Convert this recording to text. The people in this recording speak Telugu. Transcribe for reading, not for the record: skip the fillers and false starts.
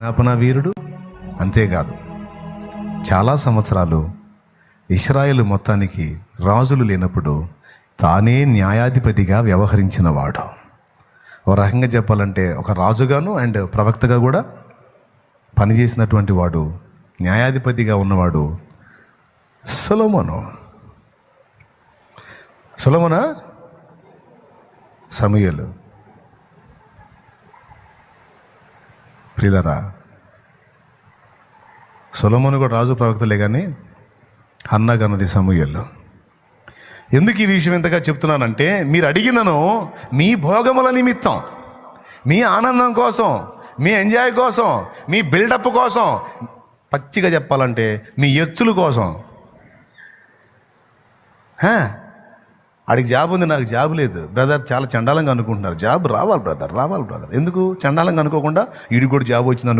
జ్ఞాపన వీరుడు. అంతేకాదు చాలా సంవత్సరాలు ఇశ్రాయేలు మొత్తానికి రాజులు లేనప్పుడు తానే న్యాయాధిపతిగా వ్యవహరించినవాడు. ఒక రకంగా చెప్పాలంటే ఒక రాజుగాను అండ్ ప్రవక్తగా కూడా పనిచేసినటువంటి వాడు, న్యాయాధిపతిగా ఉన్నవాడు సొలొమోను. సొలొమోనా సమూయేలు? ప్రియులారా, సొలొమోను కూడా రాజు ప్రవక్తలే, కానీ హన్నా గన్నది సమూయేలు. ఎందుకు ఈ విషయం ఎంతగా చెప్తున్నానంటే, మీరు అడిగినను మీ భోగముల నిమిత్తం, మీ ఆనందం కోసం, మీ ఎంజాయ్ కోసం, మీ బిల్డప్ కోసం, పచ్చిగా చెప్పాలంటే మీ ఎచ్చుల కోసం. ఆడికి జాబ్ ఉంది, నాకు జాబ్ లేదు బ్రదర్, చాలా చండాలంగా అనుకుంటున్నారు. జాబ్ రావాలి బ్రదర్, రావాలి బ్రదర్. ఎందుకు చండాలంగా అనుకోకుండా వీడికి కూడా జాబ్ వచ్చింది